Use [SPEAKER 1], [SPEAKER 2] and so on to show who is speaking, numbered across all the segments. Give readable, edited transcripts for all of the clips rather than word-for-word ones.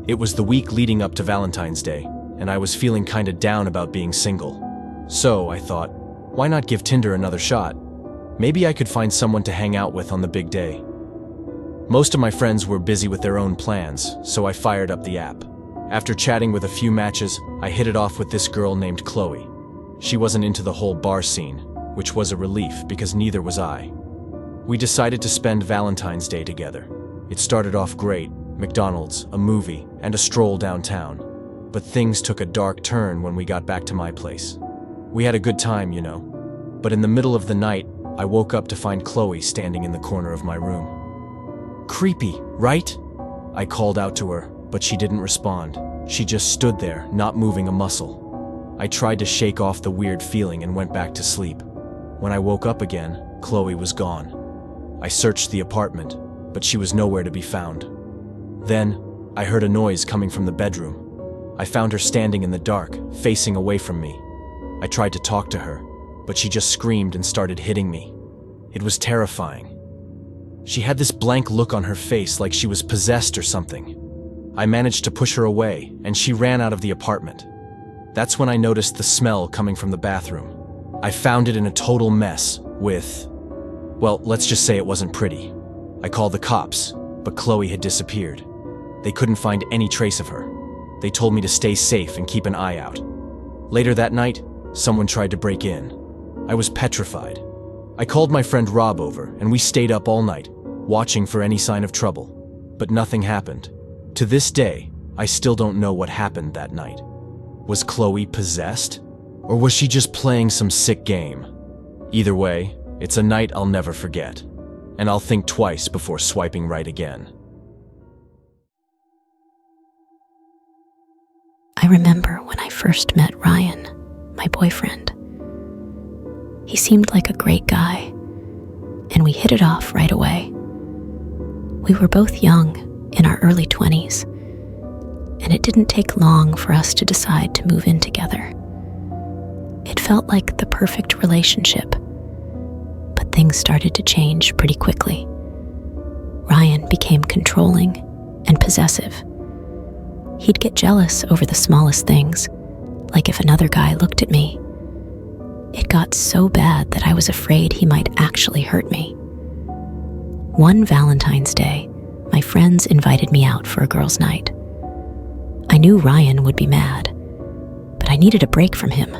[SPEAKER 1] It was the week leading up to Valentine's Day, and I was feeling kinda down about being single. So I thought, why not give Tinder another shot? Maybe I could find someone to hang out with on the big day. Most of my friends were busy with their own plans, so I fired up the app. After chatting with a few matches, I hit it off with this girl named Chloe. She wasn't into the whole bar scene, which was a relief because neither was I. We decided to spend Valentine's Day together. It started off great, McDonald's, a movie, and a stroll downtown. But things took a dark turn when we got back to my place. We had a good time, you know. But in the middle of the night, I woke up to find Chloe standing in the corner of my room. Creepy, right? I called out to her, but she didn't respond. She just stood there, not moving a muscle. I tried to shake off the weird feeling and went back to sleep. When I woke up again, Chloe was gone. I searched the apartment, but she was nowhere to be found. Then, I heard a noise coming from the bedroom. I found her standing in the dark, facing away from me. I tried to talk to her, but she just screamed and started hitting me. It was terrifying. She had this blank look on her face like she was possessed or something. I managed to push her away, and she ran out of the apartment. That's when I noticed the smell coming from the bathroom. I found it in a total mess with, well, let's just say it wasn't pretty. I called the cops, but Chloe had disappeared. They couldn't find any trace of her. They told me to stay safe and keep an eye out. Later that night, someone tried to break in. I was petrified. I called my friend Rob over, and we stayed up all night, watching for any sign of trouble. But nothing happened. To this day, I still don't know what happened that night. Was Chloe possessed? Or was she just playing some sick game? Either way, it's a night I'll never forget. And I'll think twice before swiping right again.
[SPEAKER 2] I remember when I first met Ryan, my boyfriend. He seemed like a great guy, and we hit it off right away. We were both young, in our early 20s, and it didn't take long for us to decide to move in together. It felt like the perfect relationship, but things started to change pretty quickly. Ryan became controlling and possessive. He'd get jealous over the smallest things, like if another guy looked at me. It got so bad that I was afraid he might actually hurt me. One Valentine's Day, my friends invited me out for a girls' night. I knew Ryan would be mad, but I needed a break from him.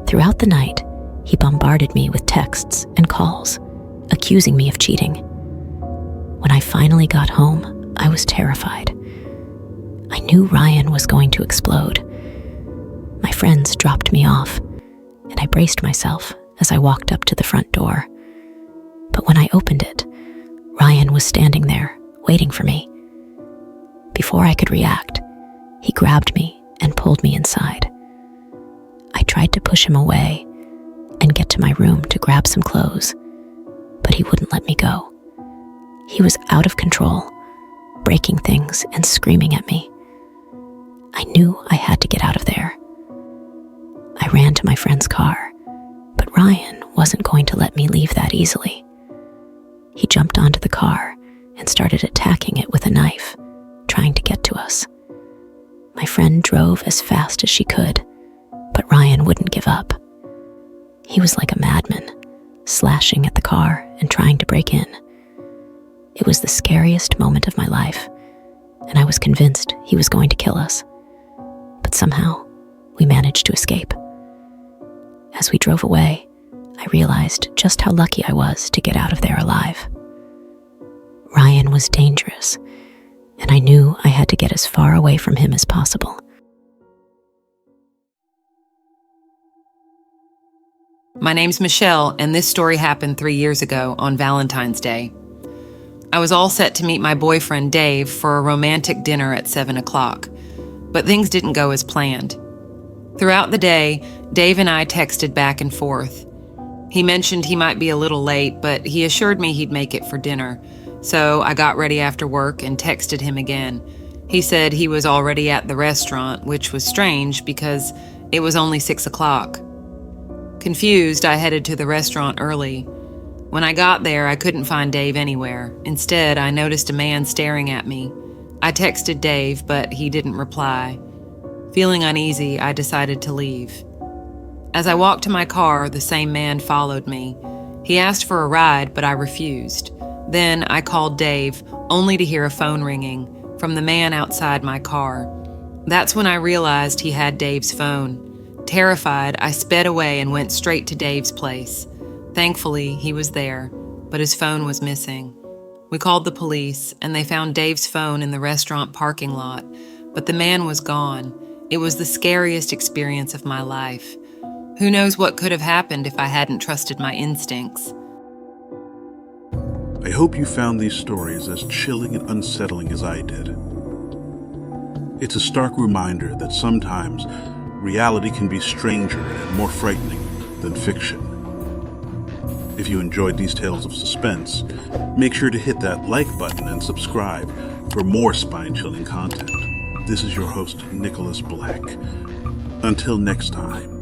[SPEAKER 2] Throughout the night, he bombarded me with texts and calls, accusing me of cheating. When I finally got home, I was terrified. I knew Ryan was going to explode. My friends dropped me off, and I braced myself as I walked up to the front door. But when I opened it, Ryan was standing there, waiting for me. Before I could react, he grabbed me and pulled me inside. I tried to push him away and get to my room to grab some clothes, but he wouldn't let me go. He was out of control, breaking things and screaming at me. I knew I had to get out of there. I ran to my friend's car, but Ryan wasn't going to let me leave that easily. He jumped onto the car and started attacking it with a knife, trying to get to us. My friend drove as fast as she could, but Ryan wouldn't give up. He was like a madman, slashing at the car and trying to break in. It was the scariest moment of my life, and I was convinced he was going to kill us. But somehow, we managed to escape. As we drove away, I realized just how lucky I was to get out of there alive. Ryan was dangerous, and I knew I had to get as far away from him as possible.
[SPEAKER 3] My name's Michelle, and this story happened 3 years ago on Valentine's Day. I was all set to meet my boyfriend Dave for a romantic dinner at 7 o'clock, but things didn't go as planned. Throughout the day, Dave and I texted back and forth. He mentioned he might be a little late, but he assured me he'd make it for dinner, so I got ready after work and texted him again. He said he was already at the restaurant, which was strange because it was only 6 o'clock. Confused, I headed to the restaurant early. When I got there, I couldn't find Dave anywhere. Instead, I noticed a man staring at me. I texted Dave, but he didn't reply. Feeling uneasy, I decided to leave. As I walked to my car, the same man followed me. He asked for a ride, but I refused. Then I called Dave, only to hear a phone ringing from the man outside my car. That's when I realized he had Dave's phone. Terrified, I sped away and went straight to Dave's place. Thankfully, he was there, but his phone was missing. We called the police, and they found Dave's phone in the restaurant parking lot, but the man was gone. It was the scariest experience of my life. Who knows what could have happened if I hadn't trusted my instincts?
[SPEAKER 4] I hope you found these stories as chilling and unsettling as I did. It's a stark reminder that sometimes reality can be stranger and more frightening than fiction. If you enjoyed these tales of suspense, make sure to hit that like button and subscribe for more spine-chilling content. This is your host, Nicholas Black. Until next time.